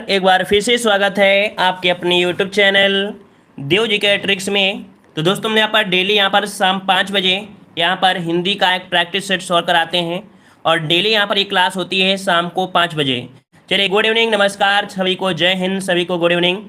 एक बार फिर से स्वागत है आपके अपने यूट्यूब चैनल देव जी के ट्रिक्स में। तो दोस्तों हम यहाँ पर डेली यहाँ पर शाम 5 बजे यहाँ पर हिंदी का एक प्रैक्टिस सेट सॉल्व कराते हैं और डेली यहाँ पर ये क्लास होती है शाम को 5 बजे। चलिए गुड इवनिंग, नमस्कार सभी को, जय हिंद सभी को, गुड इवनिंग।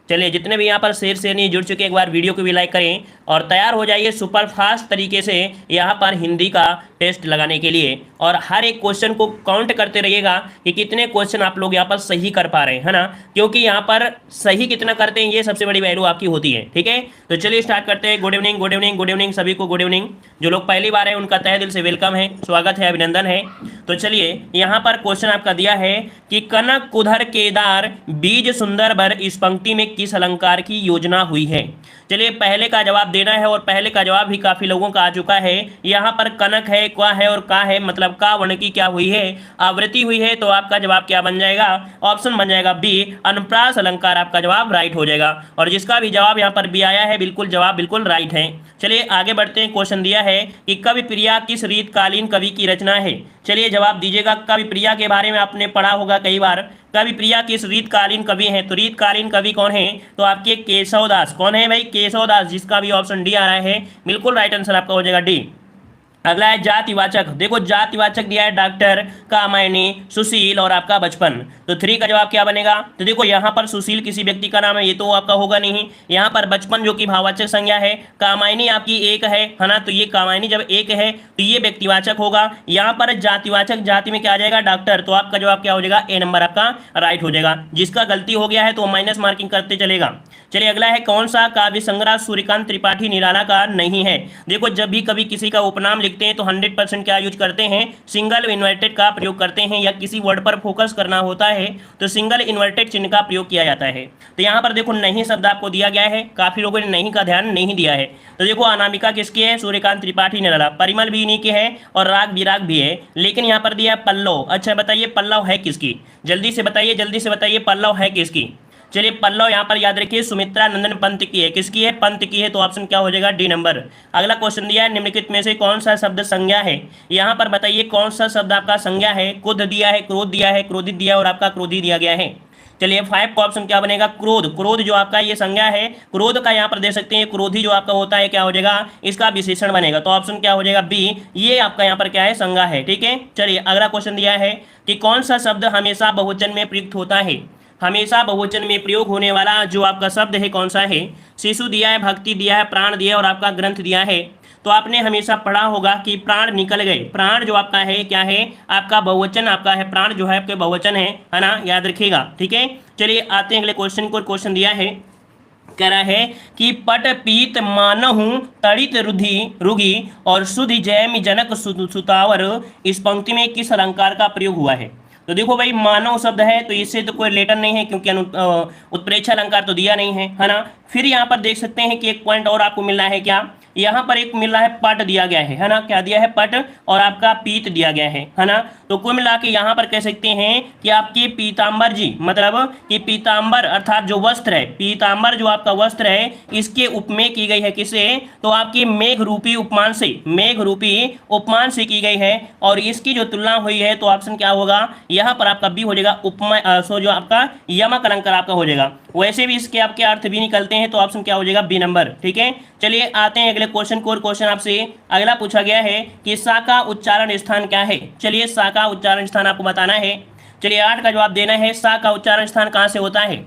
चलिए जितने भी यहाँ पर शेयर नहीं जुड़ चुके एक बार वीडियो को भी लाइक करें और तैयार हो जाइए सुपर फास्ट तरीके से यहाँ पर हिंदी का टेस्ट लगाने के लिए। और हर एक क्वेश्चन को काउंट करते रहिएगा कि कितने क्वेश्चन आप लोग यहाँ पर सही कर पा रहे हैं, है ना, क्योंकि यहाँ पर सही कितना करते हैं ये सबसे बड़ी वैल्यू आपकी होती है। ठीक है, तो चलिए स्टार्ट करते हैं। Good evening, good evening, good evening सभी को, गुड इवनिंग। जो लोग पहली बार हैं उनका तहे दिल से वेलकम है, स्वागत है, अभिनंदन है। तो चलिए यहाँ पर क्वेश्चन आपका दिया है कि कनक कुधर केदार बीज सुंदर बर इस पंक्ति में किस अलंकार की योजना हुई है। चलिए पहले का जवाब देना है और पहले का जवाब भी काफी लोगों का आ चुका है। यहाँ पर कनक है, क्वा है और का है, मतलब का वर्ण की क्या हुई है, आवृत्ति हुई है। तो आपका जवाब क्या बन जाएगा, ऑप्शन बन जाएगा बी, अनुप्रास अलंकार आपका जवाब राइट हो जाएगा। और जिसका भी जवाब यहाँ पर बी आया है बिल्कुल जवाब बिल्कुल राइट है। चलिए आगे बढ़ते हैं। क्वेश्चन दिया है कि कवि प्रिया किस रीतकालीन कवि की रचना है। चलिए जवाब दीजिएगा। कवि प्रिया के बारे में आपने पढ़ा होगा कई बार। कवि प्रिया किस रीतकालीन कवि हैं, तो रीतकालीन कवि कौन है, तो आपके केशवदास। कौन है भाई, केशवदास, जिसका भी ऑप्शन डी आ रहा है बिल्कुल राइट आंसर आपका हो जाएगा डी। अगला है जातिवाचक। देखो जातिवाचक दिया है डॉक्टर, कामायनी, सुशील और आपका बचपन। तो 3 का जवाब क्या बनेगा, तो देखो यहाँ पर सुशील किसी व्यक्ति का नाम है, ये तो आपका होगा नहीं। यहाँ पर बचपन जो कि भाववाचक संज्ञा है, कामायनी आपकी एक है ना, तो ये कामायनी जब एक है तो ये व्यक्तिवाचक होगा। यहाँ पर जातिवाचक, जाति में क्या आ जाएगा डॉक्टर, तो आपका जवाब क्या हो जाएगा, ए नंबर आपका राइट हो जाएगा। जिसका गलती हो गया है तो माइनस मार्किंग करते चलेगा। चलिए अगला है कौन सा काव्य संग्रह सूर्यकांत त्रिपाठी निराला का नहीं है। देखो जब भी कभी किसी का उपनाम लिखते हैं तो 100% क्या यूज करते हैं, सिंगल इन्वर्टेड का प्रयोग करते हैं, या किसी वर्ड पर फोकस करना होता है तो सिंगल इन्वर्टेड चिन्ह का प्रयोग किया जाता है। तो यहाँ पर देखो नहीं शब्द आपको दिया गया है, काफी लोगों ने नहीं का ध्यान नहीं दिया है। तो देखो अनामिका किसकी है, सूर्यकांत त्रिपाठी निराला। परिमल भी इन्हीं के है और राग विराग भी है, लेकिन यहाँ पर दिया है पल्लव। अच्छा बताइए पल्लव है किसकी, जल्दी से बताइए, जल्दी से बताइए पल्लव है किसकी। चलिए पल्लव यहाँ पर याद रखिए सुमित्रा नंदन पंत की है। किसकी है, पंत की है। तो ऑप्शन क्या हो जाएगा, डी नंबर। अगला क्वेश्चन दिया है निम्नलिखित में से कौन सा शब्द संज्ञा है। यहाँ पर बताइए कौन सा शब्द आपका संज्ञा है। क्रोध दिया है, क्रोध दिया है, क्रोधित दिया है और आपका क्रोधी दिया गया है। चलिए 5 का ऑप्शन क्या बनेगा, क्रोध। क्रोध जो आपका ये संज्ञा है, क्रोध का यहाँ पर दे सकते हैं, क्रोधी जो आपका होता है क्या हो जाएगा, इसका विशेषण बनेगा। तो ऑप्शन क्या हो जाएगा, बी, ये आपका यहाँ पर क्या है, संज्ञा है। ठीक है, चलिए अगला क्वेश्चन दिया है कि कौन सा शब्द हमेशा बहुवचन में प्रयुक्त होता है। हमेशा बहुवचन में प्रयोग होने वाला जो आपका शब्द है कौन सा है। शिशु दिया है, भक्ति दिया है, प्राण दिया है और आपका ग्रंथ दिया है। तो आपने हमेशा पढ़ा होगा कि प्राण निकल गए। प्राण जो आपका है क्या है, आपका बहुवचन आपका है, प्राण जो है आपके बहुवचन है ना, याद रखिएगा। ठीक है, चलिए आते हैं अगले क्वेश्चन को। क्वेश्चन दिया है, कह रहा है कि पट पीत मानहु तड़ित रुधि रुगी और सुधि जैमि जनक सुतावर इस पंक्ति में किस अलंकार का प्रयोग हुआ है। तो देखो भाई मानव शब्द है तो इससे तो कोई रिलेशन नहीं है, क्योंकि उत्प्रेक्षा अलंकार तो दिया नहीं है ना। फिर यहाँ पर देख सकते हैं कि एक पॉइंट और आपको मिल रहा है, क्या यहाँ पर एक मिल रहा है, पट दिया गया है ना, क्या दिया है, पट और आपका पीत दिया गया है ना। तो कुल मिला के यहाँ पर कह सकते हैं कि आपकी पीताम्बर जी, मतलब कि पीताम्बर अर्थात जो वस्त्र है, पीताम्बर जो आपका वस्त्र है इसके उपमेय की गई है किसे, तो आपकी मेघ रूपी उपमान से, मेघ रूपी उपमान से की गई है। और इसकी जो तुलना हुई है तो ऑप्शन क्या होगा, यहाँ पर आपका बी हो जाएगा, उपमा जो आपका यमक अलंकार आपका हो जाएगा। वैसे भी इसके आपके अर्थ भी निकलते हैं तो ऑप्शन क्या हो जाएगा, बी नंबर। ठीक है, चलिए आते हैं अगले क्वेश्चन को। क्वेश्चन आपसे अगला पूछा गया है कि सा का उच्चारण स्थान क्या है। चलिए सा का उच्चारण स्थान आपको बताना है। चलिए 8 का जवाब देना है, सा का उच्चारण स्थान कहाँ से होता है।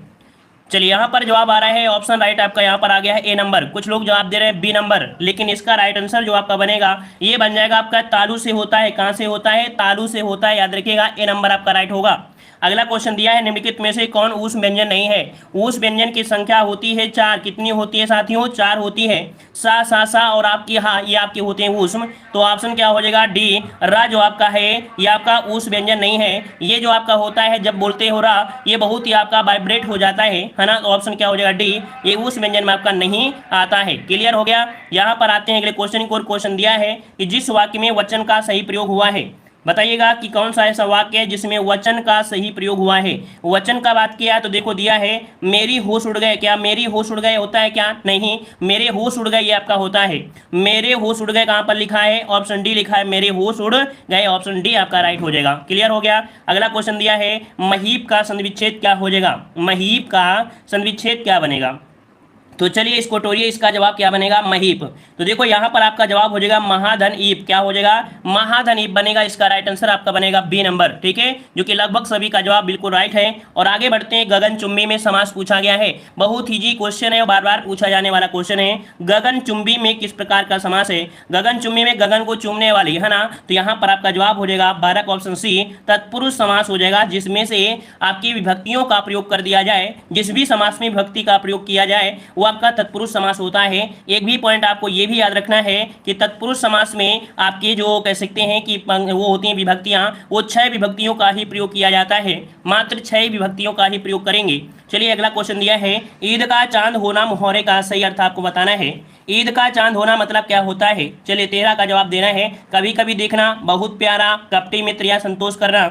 चलिए यहाँ पर जवाब आ रहा है, ऑप्शन राइट आपका यहाँ पर आ गया है ए नंबर। कुछ लोग जवाब दे रहे हैं बी नंबर, लेकिन इसका राइट आंसर जो आपका बनेगा ये बन जाएगा आपका तालु से होता है। कहाँ से होता है, तालु से होता है, याद रखिएगा, ए नंबर आपका राइट होगा। अगला क्वेश्चन दिया है निम्नलिखित में से कौन ऊष् व्यंजन नहीं है। ऊष् व्यंजन की संख्या होती है 4। कितनी होती है साथियों, 4 होती है। सा सा सा और आपकी हाँ ये आपके होते हैं ऊष्म। तो ऑप्शन क्या हो जाएगा, डी। रा जो आपका है ये आपका ऊष् व्यंजन नहीं है। ये जो आपका होता है जब बोलते हो रा ये बहुत ही आपका वाइब्रेट हो जाता है ना। तो ऑप्शन क्या हो जाएगा, डी, ये ऊष् व्यंजन में आपका नहीं आता है। क्लियर हो गया। यहाँ पर आते हैं अगले क्वेश्चन को। क्वेश्चन दिया है कि जिस वाक्य में वचन का सही प्रयोग हुआ है, बताइएगा कि कौन सा ऐसा वाक्य है जिसमें वचन का सही प्रयोग हुआ है। वचन का बात किया तो देखो दिया है मेरी होश उड़ गए, क्या मेरी होश उड़ गए होता है क्या? नहीं, मेरे होश उड़ गए ये आपका होता है। मेरे होश उड़ गए कहां पर लिखा है? ऑप्शन डी लिखा है, मेरे होश उड़ गए, ऑप्शन डी आपका राइट हो जाएगा। क्लियर हो गया। अगला क्वेश्चन दिया है महीप का संधिविच्छेद क्या हो जाएगा? महीप का संधिविच्छेद क्या बनेगा? तो चलिए इसको तोड़िए, इसका जवाब क्या बनेगा? महीप। तो देखो यहां पर आपका जवाब हो जाएगा महाधन ईप। क्या हो जाएगा? महाधन ईप बनेगा। इसका राइट आंसर आपका बनेगा बी नंबर, ठीक है, जो कि लगभग सभी का जवाब बिल्कुल राइट है। और आगे बढ़ते हैं, गगनचुंबी में समास पूछा गया है। बहुत इजी क्वेश्चन है और बार बार पूछा जाने वाला क्वेश्चन है। गगनचुंबी में किस प्रकार का समास है? गगनचुंबी में गगन को चूमने वाली, है ना, तो यहां पर आपका जवाब हो जाएगा 12 का ऑप्शन सी तत्पुरुष समास हो जाएगा, जिसमें से आपकी विभक्तियों का प्रयोग कर दिया जाए। जिस भी समास में विभक्ति का प्रयोग किया जाए वो आपका तत्पुरुष समास होता है। एक भी पॉइंट आपको ये भी याद रखना है कि तत्पुरुष समास में आपके जो कह सकते हैं कि वो होती हैं विभक्तियां, वो 6 विभक्तियों का ही प्रयोग किया जाता है, मात्र 6 विभक्तियों का ही प्रयोग करेंगे। चलिए अगला क्वेश्चन दिया है ईद का चांद होना मुहावरे का सही अर्थ आपको बताना है। ईद का चांद होना मतलब क्या होता है? चलिए 13 का जवाब देना है। कभी कभी देखना, बहुत प्यारा, कपटी मित्र या संतोष करना।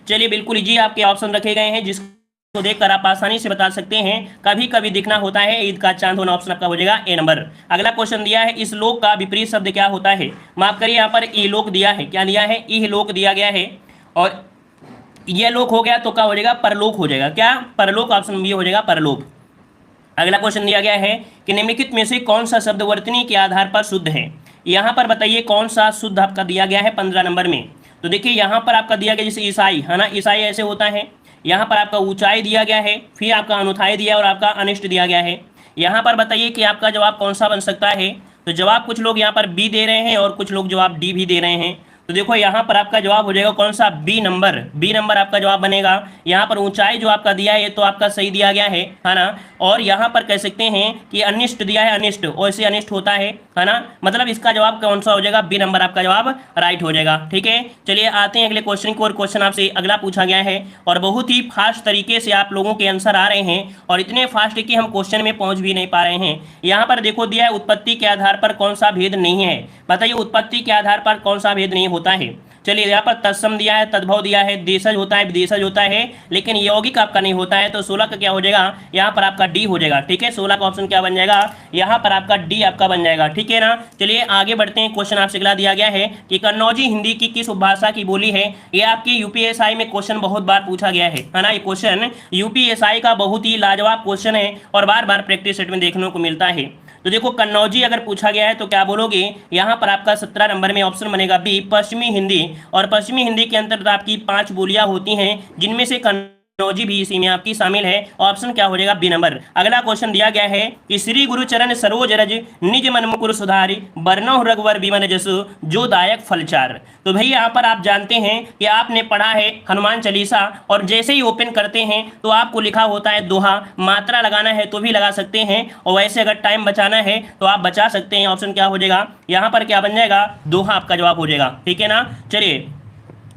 चलिए बिल्कुल इजी आपके ऑप्शन रखे गए हैं जिस तो देखकर आप आसानी से बता सकते हैं। कभी कभी दिखना होता है, ईद का चांद होना, ऑप्शन आपका हो जाएगा ए नंबर। अगला क्वेश्चन दिया है इस लोक का विपरीत शब्द क्या होता है? माफ करिए, यहाँ पर ई लोक दिया है। क्या दिया है? ई लोक दिया गया है, और यह लोक हो गया तो क्या हो जाएगा? परलोक हो जाएगा। क्या? परलोक, ऑप्शन बी हो जाएगा परलोक। अगला क्वेश्चन दिया गया है कि निम्नलिखित में से कौन सा शब्द वर्तनी के आधार पर शुद्ध है? यहाँ पर बताइए कौन सा शुद्ध आपका दिया गया है 15 नंबर में। तो देखिए यहाँ पर आपका दिया गया जैसे ईसाई, है ना, ईसाई ऐसे होता है। यहाँ पर आपका ऊंचाई दिया गया है, फिर आपका अनुथाई दिया और आपका अनिष्ट दिया गया है। यहाँ पर बताइए कि आपका जवाब कौन सा बन सकता है। तो जवाब कुछ लोग यहाँ पर बी दे रहे हैं और कुछ लोग जवाब डी भी दे रहे हैं। तो देखो यहाँ पर आपका जवाब हो जाएगा कौन सा? B number. बी नंबर आपका जवाब बनेगा। यहाँ पर ऊंचाई जो आपका दिया है तो आपका सही दिया गया है ना। और यहाँ पर कह सकते हैं कि अनिष्ट दिया है, अनिष्ट, वैसे अनिष्ट होता है ना। मतलब इसका जवाब कौन सा हो जाएगा? बी नंबर आपका जवाब राइट हो जाएगा, ठीक है। चलिए आते हैं अगले क्वेश्चन को। और क्वेश्चन आपसे अगला पूछा गया है और बहुत ही फास्ट तरीके से आप लोगों के आंसर आ रहे हैं, और इतने फास्ट है कि हम क्वेश्चन में पहुंच भी नहीं पा रहे हैं। यहाँ पर देखो दिया है उत्पत्ति के आधार पर कौन सा भेद नहीं है? बताइए उत्पत्ति के आधार पर कौन सा भेद नहीं होता है? चलिए यहाँ पर तत्सम दिया है, तद्भव दिया है, देशज होता है, विदेशज होता है, लेकिन यौगिक आपका नहीं होता है। तो 16 का क्या हो जाएगा? यहाँ पर आपका डी हो जाएगा, ठीक है। 16 का ऑप्शन क्या बन जाएगा? यहाँ पर आपका डी आपका बन जाएगा, ठीक है ना। चलिए आगे बढ़ते हैं। क्वेश्चन आपसे अगला दिया गया है कि कन्नौजी हिंदी की किस उपभाषा की बोली है? ये आपकी यूपीएसआई में क्वेश्चन बहुत बार पूछा गया है ना। ये क्वेश्चन यूपीएसआई का बहुत ही लाजवाब क्वेश्चन है और बार बार प्रैक्टिस सेट में देखने को मिलता है। तो देखो कन्नौजी अगर पूछा गया है तो क्या बोलोगे? यहाँ पर आपका 17 नंबर में ऑप्शन बनेगा बी पश्चिमी हिंदी। और पश्चिमी हिंदी के अंतर्गत आपकी 5 बोलियां होती हैं, जिनमें से कन्नौजी भी इसी में आपकी शामिल है। ऑप्शन क्या हो जाएगा? B number. अगला क्वेश्चन दिया गया है कि श्री गुरु चरण सरोज रज निज मन मुकुर सुधारी बरनौ रघुवर विमन जसु जो दायक फलचार। तो भैया यहाँ पर आप जानते हैं कि आपने पढ़ा है हनुमान चालीसा, और जैसे ही ओपन करते हैं तो आपको लिखा होता है दोहा। मात्रा लगाना है तो भी लगा सकते हैं, और वैसे अगर टाइम बचाना है तो आप बचा सकते हैं। ऑप्शन क्या हो जाएगा? यहाँ पर क्या बन जाएगा? दोहा आपका जवाब हो जाएगा, ठीक है ना।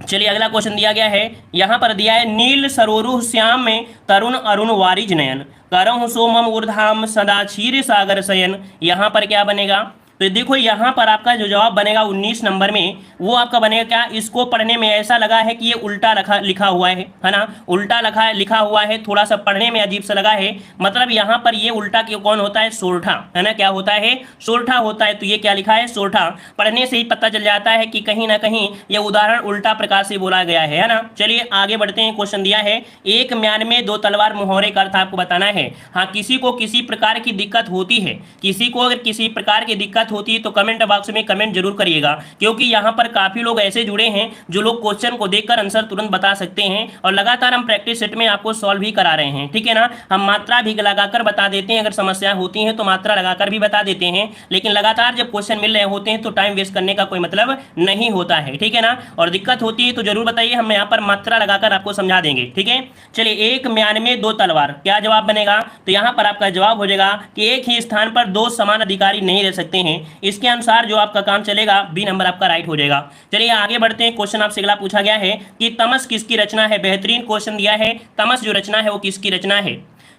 चलिए अगला क्वेश्चन दिया गया है, यहाँ पर दिया है नील सरोरुह श्याम में तरुण अरुण वारिज नयन करहु सोमम ऊर्धाम सदा क्षीर सागर शयन। यहाँ पर क्या बनेगा? तो देखो यहाँ पर आपका जो जवाब बनेगा 19 नंबर में, वो आपका बनेगा क्या? इसको पढ़ने में ऐसा लगा है कि ये उल्टा लिखा हुआ है ना। उल्टा लिखा हुआ है, थोड़ा सा पढ़ने में अजीब सा लगा है। मतलब यहाँ पर ये उल्टा क्यों कौन होता है? सोरठा, है ना। क्या होता है? सोरठा होता है। तो ये क्या लिखा है? सोरठा। पढ़ने से ही पता चल जाता है कि कहीं ना कहीं ये उदाहरण उल्टा प्रकार से बोला गया है ना। चलिए आगे बढ़ते हैं। क्वेश्चन दिया है एक म्यान में 2 तलवार मुहावरे का अर्थ आपको बताना है। हाँ, किसी को किसी प्रकार की दिक्कत होती है, किसी को अगर किसी प्रकार की दिक्कत होती है तो कमेंट बॉक्स में कमेंट जरूर करिएगा, क्योंकि यहाँ पर काफी लोग ऐसे जुड़े हैं जो लोग क्वेश्चन को देखकर आंसर तुरंत बता सकते हैं, और लगातार हम प्रैक्टिस सेट में आपको सॉल्व भी करा रहे हैं, ठीक है ना। हम मात्रा भी लगाकर बता देते हैं, अगर समस्या होती है तो मात्रा लगाकर भी बता देते हैं, लेकिन लगातार जब क्वेश्चन मिल रहे होते हैं तो टाइम वेस्ट करने का कोई मतलब नहीं होता है, ठीक है ना। और दिक्कत होती है तो जरूर बताइए, हम यहाँ पर मात्रा लगाकर आपको समझा देंगे, ठीक है। चलिए एक म्यान में 2 तलवार, क्या जवाब बनेगा? तो यहाँ पर आपका जवाब हो जाएगा कि एक ही स्थान पर 2 समान अधिकारी नहीं रह सकते हैं। इसके अनुसार जो आपका काम चलेगा बी नंबर आपका राइट हो जाएगा। चलिए आगे बढ़ते हैं। क्वेश्चन आपसे अगला पूछा गया है कि तमस किसकी रचना है? बेहतरीन क्वेश्चन दिया है, तमस जो रचना है वो किसकी रचना है?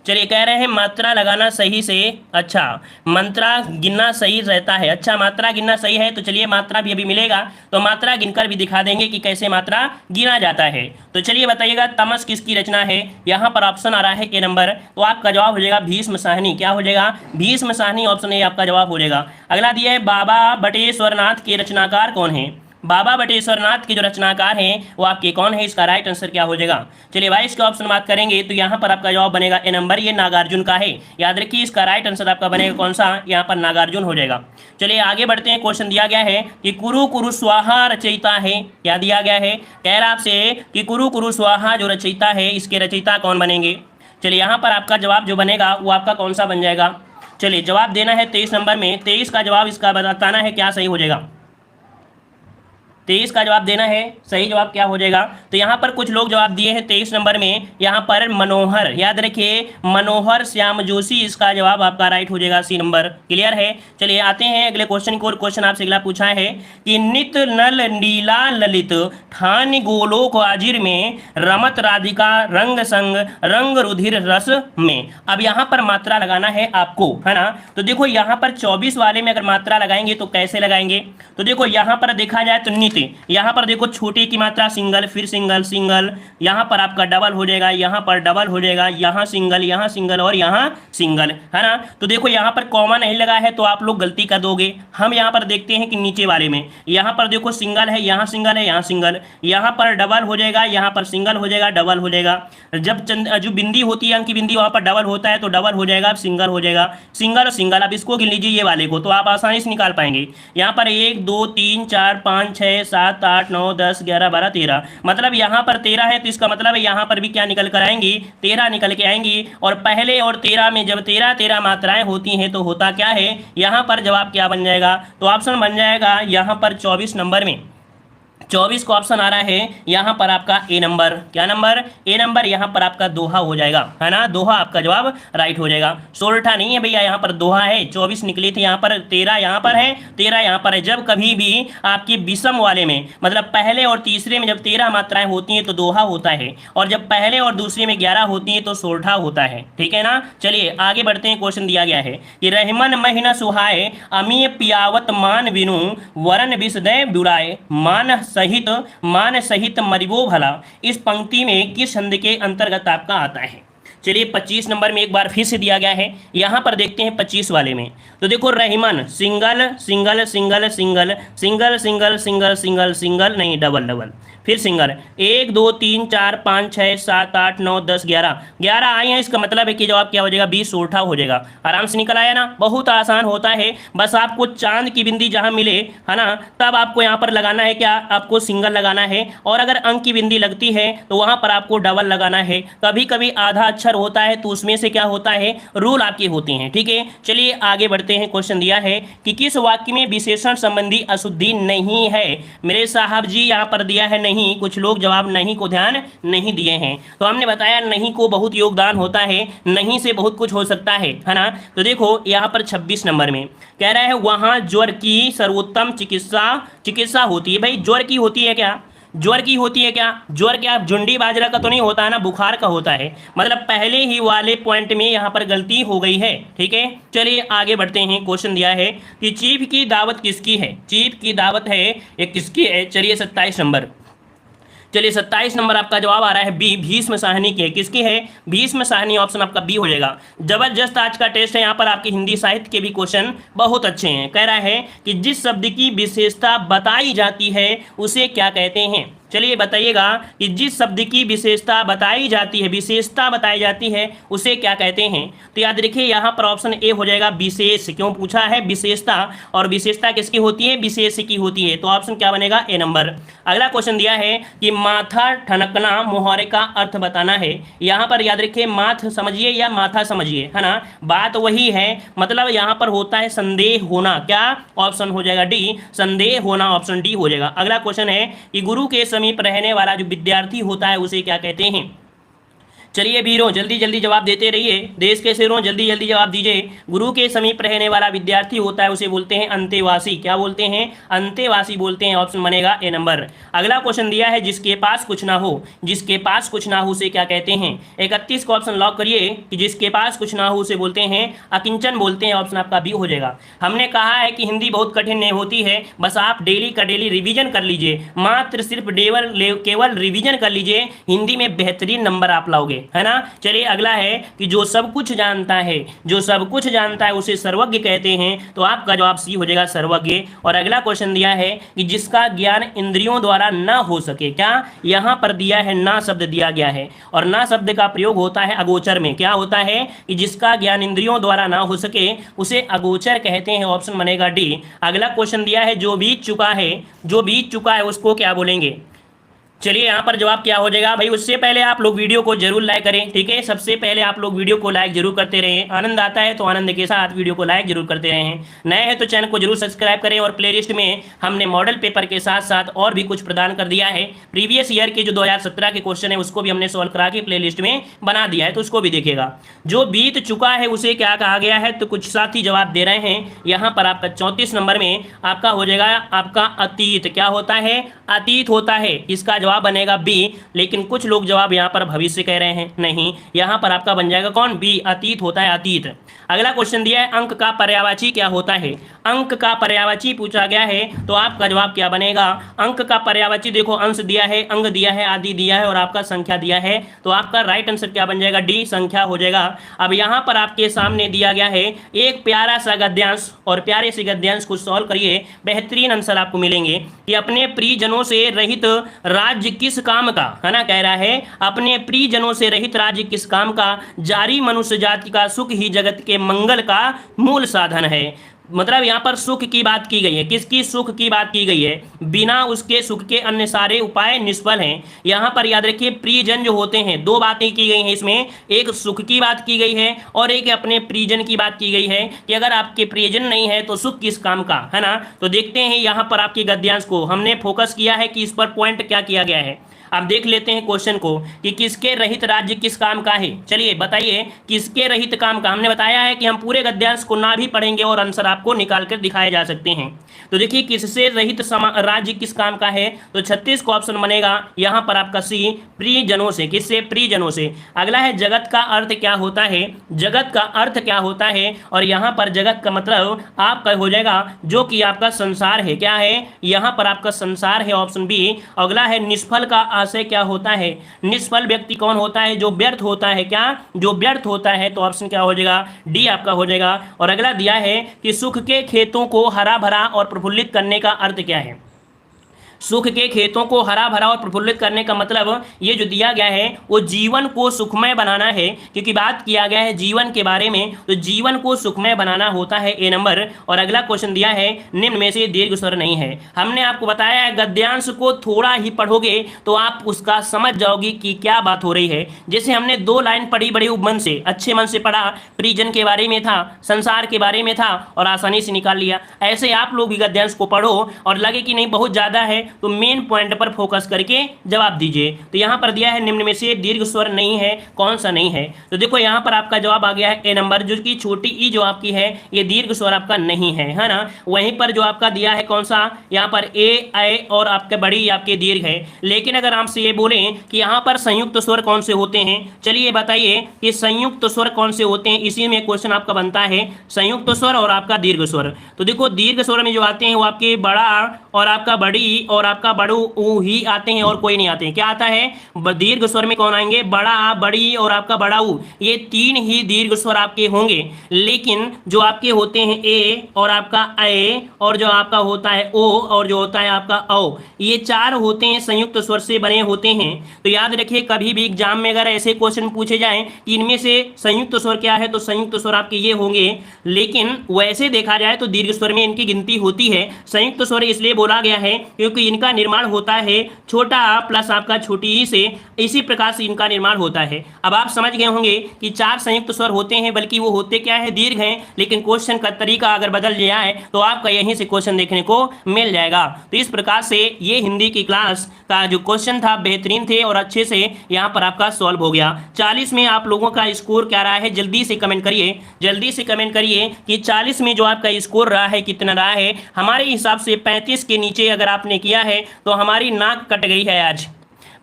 चलिए कह रहे हैं मात्रा लगाना सही से, अच्छा मात्रा गिनना सही रहता है, अच्छा मात्रा गिनना सही है, तो चलिए मात्रा भी अभी मिलेगा, तो मात्रा गिनकर भी दिखा देंगे कि कैसे मात्रा गिना जाता है। तो चलिए बताइएगा तमस किसकी रचना है, यहाँ पर ऑप्शन आ रहा है ए नंबर, तो आपका जवाब हो जाएगा भीष्म साहनी। क्या हो जाएगा? भीष्म साहनी, ऑप्शन ए आपका जवाब हो जाएगा। अगला दिया है बाबा बटेश्वरनाथ के रचनाकार कौन है। बाबा बटेश्वरनाथ के जो रचनाकार हैं वो आपके कौन है, इसका राइट आंसर क्या हो जाएगा। चलिए 22 के ऑप्शन बात करेंगे तो यहाँ पर आपका जवाब बनेगा ए नंबर, ये नागार्जुन का है। याद रखिए इसका राइट आंसर आपका बनेगा कौन सा, यहाँ पर नागार्जुन हो जाएगा। चलिए आगे बढ़ते हैं। क्वेश्चन दिया गया है कि कुरु कुरु स्वाहा रचयिता है, क्या दिया गया है, कह रहा आपसे कि कुरु कुरु स्वाहा जो रचयिता है इसके रचयिता कौन बनेंगे। चलिए यहाँ पर आपका जवाब जो बनेगा वो आपका कौन सा बन जाएगा। चलिए जवाब देना है 23 नंबर में, 23 का जवाब इसका बताना है क्या सही हो जाएगा। 23 का जवाब देना है, सही जवाब क्या हो जाएगा। तो यहाँ पर कुछ लोग जवाब दिए हैं 23 नंबर में, यहाँ पर मनोहर, याद रखिए मनोहर श्याम जोशी, इसका जवाब आपका राइट हो जाएगा, सी नंबर। क्लियर है। चलिए आते हैं अगले क्वेश्चन को। क्वेश्चन आपसे अगला पूछा है कि नित नल नीला ललित ठान गोलोक आजिर में रमत राधिका रंग संग रंग रुधिर रस में। अब यहाँ पर मात्रा लगाना है आपको, है ना। तो देखो यहाँ पर 24 वाले में अगर मात्रा लगाएंगे तो कैसे लगाएंगे, तो देखो यहाँ पर देखा जाए तो नित, यहाँ पर देखो छोटे की मात्रा सिंगल, फिर सिंगल सिंगल, यहाँ पर आपका डबल हो जाएगा, यहाँ पर डबल हो जाएगा, यहाँ सिंगल और यहाँ सिंगल, है ना। तो देखो यहाँ पर कॉमा नहीं लगा है तो आप लोग गलती कर दोगे। हम यहाँ पर देखते हैं कि नीचे वाले में यहाँ पर देखो सिंगल है, यहाँ सिंगल है, यहाँ सिंगल, यहाँ पर डबल हो जाएगा, यहाँ पर सिंगल हो जाएगा, डबल हो जाएगा। जब जो बिंदी होती है अंक की बिंदी वहाँ पर डबल होता है तो डबल हो जाएगा, सिंगल हो जाएगा, सिंगल और सिंगल। अब इसको गिन लीजिए ये वाले को, तो आप आसानी से निकाल पाएंगे। यहाँ पर 1 2 3 4 5 6 7 8 9 10 11 12 13, मतलब यहाँ पर 13 है, तो इसका मतलब है यहाँ पर भी क्या निकल कर आएंगी, 13 निकल के आएंगी। और पहले और 13 में जब 13 मात्राएं होती हैं तो होता क्या है, यहाँ पर जवाब क्या बन जाएगा, तो ऑप्शन बन जाएगा यहाँ पर 24 नंबर में, 24 का ऑप्शन आ रहा है यहाँ पर आपका ए नंबर। क्या नंबर, ए नंबर, यहाँ पर आपका दोहा हो जाएगा, है ना, दोहा आपका जवाब राइट हो जाएगा। सोरठा नहीं है भैया, यहाँ पर दोहा है। 24 निकली थी, यहाँ पर 13 यहाँ पर है, 13 यहाँ पर है। जब कभी भी आपकी विषम वाले में मतलब पहले और तीसरे में जब 13 मात्राएं होती हैं तो दोहा होता है, और जब पहले और दूसरे में 11 होती हैं तो सोरठा होता है, ठीक है ना। चलिए आगे बढ़ते हैं। क्वेश्चन दिया गया है कि रहमन महीना सुहाए अमीय पियावत मान विनु वरन विषदय बुराए मान सहित मरिबो भला, इस पंक्ति में किस छंद के अंतर्गत आपका आता है। चलिए 25 नंबर में एक बार फिर से दिया गया है, यहाँ पर देखते हैं 25 वाले में। तो देखो Rahiman single single single single single single single single single नहीं डबल डबल, फिर सिंगल 1 2 3 4 5 6 7 8 9 10 11 आए हैं। इसका मतलब है कि जवाब क्या हो जाएगा, 20 सोरठा हो जाएगा। आराम से निकल आया ना, बहुत आसान होता है। बस आपको चांद की बिंदी जहां मिले, है ना, तब आपको यहाँ पर लगाना है क्या, आपको सिंगल लगाना है। और अगर अंक की बिंदी लगती है तो वहां पर आपको डबल लगाना है। कभी कभी आधा अक्षर होता है तो उसमें से क्या होता है, रूल आपके होते हैं, ठीक है। चलिए आगे बढ़ते हैं। क्वेश्चन दिया है कि किस वाक्य में विशेषण संबंधी अशुद्धि नहीं है। मेरे साहब जी यहाँ पर दिया है नहीं, कुछ लोग जवाब नहीं को ध्यान नहीं दिए हैं। तो हमने बताया नहीं को बहुत योगदान होता है, नहीं से बहुत कुछ हो सकता है ना। तो देखो यहाँ पर 26 नंबर में कह रहा है वहां ज्वर की सर्वोत्तम चिकित्सा होती है। भाई ज्वर की होती है क्या, ज्वर की होती है क्या, ज्वर क्या जुंडी बाजरा का तो नहीं होता है ना, बुखार का होता है। मतलब पहले ही वाले पॉइंट में यहाँ पर गलती हो गई है, ठीक है। चलिए आगे बढ़ते हैं। क्वेश्चन दिया है कि चीफ की दावत किसकी है, चीफ की दावत है ये किसकी है। चलिए 27 नंबर, चलिए 27 नंबर आपका जवाब आ रहा है बी, भीष्म साहनी की है। किसकी है, भीष्म साहनी, ऑप्शन आपका बी हो जाएगा। जबरदस्त आज का टेस्ट है। यहाँ पर आपके हिंदी साहित्य के भी क्वेश्चन बहुत अच्छे हैं। कह रहा है कि जिस शब्द की विशेषता बताई जाती है उसे क्या कहते हैं। चलिए बताइएगा कि जिस शब्द की विशेषता बताई जाती है उसे क्या कहते हैं। तो याद रखिए यहाँ पर ऑप्शन ए हो जाएगा विशेष। क्यों पूछा है, विशेषता, और विशेषता किसकी होती है, विशेष की होती है। तो ऑप्शन क्या बनेगा, ए नंबर। अगला क्वेश्चन दिया है कि माथा ठनकना मुहावरे का अर्थ बताना है। यहाँ पर याद रखिए माथ समझिए या माथा समझिए, है ना, बात वही है। मतलब यहाँ पर होता है संदेह होना। क्या, ऑप्शन हो जाएगा डी, संदेह होना, ऑप्शन डी हो जाएगा। अगला क्वेश्चन है कि गुरु के समीप रहने वाला जो विद्यार्थी होता है उसे क्या कहते हैं। चलिए वीरों, जल्दी जल्दी जवाब देते रहिए। देश के शेरों, जल्दी जल्दी जवाब दीजिए। गुरु के समीप रहने वाला विद्यार्थी होता है, उसे बोलते हैं अंतेवासी। क्या बोलते हैं? अंतेवासी बोलते हैं। ऑप्शन बनेगा ए नंबर। अगला क्वेश्चन दिया है, जिसके पास कुछ ना हो। जिसके पास कुछ ना हो उसे क्या कहते हैं? 31 को ऑप्शन लॉक करिए कि जिसके पास कुछ ना हो उसे बोलते हैं अकिंचन बोलते हैं। ऑप्शन आपका बी हो जाएगा। हमने कहा है कि हिंदी बहुत कठिन नहीं होती है, बस आप डेली का डेली रिवीजन कर लीजिए। मात्र सिर्फ केवल रिवीजन कर लीजिए, हिंदी में बेहतरीन नंबर आप लाओगे, है ना। चलिए अगला है कि जो सब कुछ जानता है, जो सब कुछ जानता है उसे सर्वज्ञ कहते हैं। तो आपका जवाब सी हो जाएगा, सर्वज्ञ। और अगला क्वेश्चन दिया है कि जिसका ज्ञान इंद्रियों द्वारा ना हो सके। क्या यहां पर दिया है? ना शब्द दिया गया है, और ना शब्द का प्रयोग होता है अगोचर में। क्या होता है? कि जिसका ज्ञान इंद्रियों द्वारा ना हो सके उसे अगोचर कहते हैं। ऑप्शन बनेगा डी। अगला क्वेश्चन दिया है, जो बीत चुका है, जो बीत चुका है उसको क्या बोलेंगे? चलिए यहाँ पर जवाब क्या हो जाएगा भाई। उससे पहले आप लोग वीडियो को जरूर लाइक करें, ठीक है। सबसे पहले आप लोग वीडियो को लाइक जरूर करते रहें। आनंद आता है तो आनंद के साथ वीडियो को लाइक जरूर करते रहें। नए हैं तो चैनल को जरूर सब्सक्राइब करें। और प्लेलिस्ट में हमने मॉडल पेपर के साथ साथ और भी कुछ प्रदान कर दिया है। प्रीवियस ईयर के जो 2017 के क्वेश्चन है उसको भी हमने सॉल्व करा के प्लेलिस्ट में बना दिया है, तो उसको भी देखिएगा। जो बीत चुका है उसे क्या कहा गया है? तो कुछ साथी जवाब दे रहे हैं यहाँ पर। आपका 34 नंबर में आपका हो जाएगा आपका अतीत। क्या होता है? अतीत होता है। इसका जवाब बनेगा बी। लेकिन कुछ लोग जवाब यहाँ पर भविष्य कह रहे हैं, नहीं, यहाँ पर आपका बन जाएगा कौन? बी, अतीत होता है, अतीत। अगला क्वेश्चन दिया है, अंक का पर्यायवाची क्या होता है? अंक का पर्यायवाची पूछा गया है, तो आपका जवाब क्या बनेगा? अंक का पर्यायवाची देखो, अंश दिया है, अंग दिया है, आदि दिया है और आपका संख्या दिया है, तो आपका राइट आंसर क्या बन जाएगा? डी, संख्या हो जाएगा। अब यहाँ पर आपके सामने दिया गया है एक प्यारा सा गद्यांश, और प्यारे से गद्यांश को सॉल्व करिए, बेहतरीन आंसर आपको मिलेंगे। कि अपने प्रियजनों से रहित राज्य किस काम का, है ना, कह रहा है अपने प्रियजनों से रहित राज्य किस काम का? जारी मनुष्य जाति का सुख ही जगत के मंगल का मूल साधन है। मतलब यहाँ पर सुख की बात की गई है। किसकी सुख की बात की गई है? बिना उसके सुख के अन्य सारे उपाय निष्फल हैं। यहाँ पर याद रखिए, प्रियजन जो होते हैं, दो बातें की गई हैं इसमें। एक सुख की बात की गई है और एक अपने प्रियजन की बात की गई है कि अगर आपके प्रियजन नहीं है तो सुख किस काम का, है ना। तो देखते हैं यहाँ पर आपके गद्यांश को हमने फोकस किया है कि इस पर पॉइंट क्या किया गया है। अब देख लेते हैं क्वेश्चन को कि किसके रहित राज्य किस काम का है। चलिए बताइए, किसके रहित काम का। हमने बताया है कि हम पूरे गद्यांश को ना भी पढ़ेंगे और आंसर आपको निकाल कर दिखाए जा सकते हैं। तो देखिए, किससे रहित राज्य किस काम का है, तो 36 को ऑप्शन बनेगा यहाँ पर आपका सी, प्रियजनों से। किससे? प्रियजनों से। अगला है, जगत का अर्थ क्या होता है? जगत का अर्थ क्या होता है? और यहाँ पर जगत का मतलब आपका हो जाएगा जो कि आपका संसार है। क्या है? यहाँ पर आपका संसार है, ऑप्शन बी। अगला है, निष्फल का आशय क्या होता है? निष्फल व्यक्ति कौन होता है? जो व्यर्थ होता है। क्या? जो व्यर्थ होता है। तो ऑप्शन क्या हो जाएगा? डी आपका हो जाएगा। और अगला दिया है कि सुख के खेतों को हरा भरा और प्रफुल्लित करने का अर्थ क्या है? सुख के खेतों को हरा भरा और प्रफुल्लित करने का मतलब ये जो दिया गया है वो जीवन को सुखमय बनाना है, क्योंकि बात किया गया है जीवन के बारे में, तो जीवन को सुखमय बनाना होता है, ए नंबर। और अगला क्वेश्चन दिया है, निम्न में से दीर्घ स्वर नहीं है। हमने आपको बताया है गद्यांश को थोड़ा ही पढ़ोगे तो आप उसका समझ जाओगे कि क्या बात हो रही है। जैसे हमने 2 लाइन पढ़ी, बड़े मन से, अच्छे मन से पढ़ा, प्रियजन के बारे में था, संसार के बारे में था और आसानी से निकाल लिया। ऐसे आप लोग भी गद्यांश को पढ़ो और लगे कि नहीं बहुत ज़्यादा है तो मेन पॉइंट पर फोकस करके जवाब दीजिए। तो यहाँ पर दिया है निम्न में से दीर्घ स्वर नहीं है, कौन सा नहीं है? तो देखो यहाँ पर आपका जवाब आ गया है ए नंबर, जो कि छोटी ई जो आपकी है ये दीर्घ स्वर आपका नहीं है ना। वहीं पर जो आपका दिया है कौन सा, यहाँ पर ए, ऐ और आपके बड़ी आपके दीर्घ है। लेकिन अगर आपसे ये बोलें कि यहाँ पर संयुक्त स्वर कौन से होते हैं, चलिए बताइए कि संयुक्त स्वर कौन से होते हैं। इसी में क्वेश्चन आपका बनता है, संयुक्त स्वर और आपका दीर्घ स्वर। तो देखो दीर्घ स्वर में जो आते हैं वो आपके बड़ा और आपका बड़ी और आपका बड़ू ऊ ही आते हैं और कोई नहीं आते हैं। क्या आता है? दीर्घ स्वर में कौन आएंगे? बड़ा, बड़ी और आपका बड़ाऊ, ये 3 ही दीर्घ स्वर आपके होंगे। लेकिन जो आपके होते हैं ए और आपका ए और जो आपका होता है ओ और जो होता है आपका औ, ये 4 होते हैं संयुक्त स्वर से बने होते हैं। तो याद रखिए, कभी भी एग्जाम में अगर ऐसे क्वेश्चन पूछे जाएं कि इनमें से संयुक्त स्वर क्या है, तो संयुक्त स्वर आपके ये होंगे। लेकिन वैसे देखा जाए तो दीर्घ स्वर में इनकी गिनती होती है। संयुक्त स्वर इसलिए बोला गया है क्योंकि इनका निर्माण होता है छोटा आ प्लस आपका छोटी ई से, इसी प्रकार से इनका निर्माण होता है। अब आप समझ गए होंगे कि 4 संयुक्त स्वर होते हैं, बल्कि वो होते क्या है, दीर्घ हैं, लेकिन क्वेश्चन का तरीका अगर बदल लिया है तो आपका यहीं से क्वेश्चन देखने को मिल जाएगा। तो इस प्रकार से ये हिंदी की क्लास का जो क्वेश्चन था बेहतरीन थे और अच्छे से यहाँ पर आपका सॉल्व हो गया। 40 में आप लोगों का स्कोर क्या रहा है, जल्दी से कमेंट करिए, जल्दी से कमेंट करिए कि 40 में जो आपका स्कोर रहा है कितना रहा है। हमारे हिसाब से 35 के नीचे अगर आपने किया है तो हमारी नाक कट गई है आज।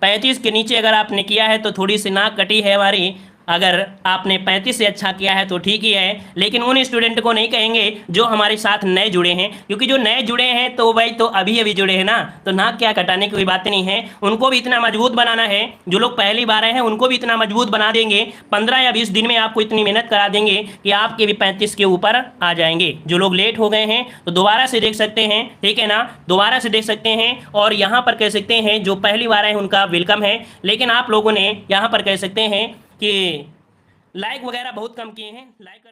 35 के नीचे अगर आपने किया है तो थोड़ी सी नाक कटी है हमारी। अगर आपने 35 से अच्छा किया है तो ठीक ही है, लेकिन उन स्टूडेंट को नहीं कहेंगे जो हमारे साथ नए जुड़े हैं, क्योंकि जो नए जुड़े हैं तो भाई तो अभी अभी जुड़े हैं ना, तो नाक क्या कटाने की कोई बात नहीं है। उनको भी इतना मजबूत बनाना है, जो लोग पहली बार आए हैं उनको भी इतना मजबूत बना देंगे। 15 या 20 दिन में आपको इतनी मेहनत करा देंगे कि आपके भी 35 के ऊपर आ जाएंगे। जो लोग लेट हो गए हैं तो दोबारा से देख सकते हैं, ठीक है ना, दोबारा से देख सकते हैं। और यहाँ पर कह सकते हैं जो पहली बार आए उनका वेलकम है, लेकिन आप लोगों ने यहाँ पर कह सकते हैं कि लाइक वगैरह बहुत कम किए हैं। लाइक कर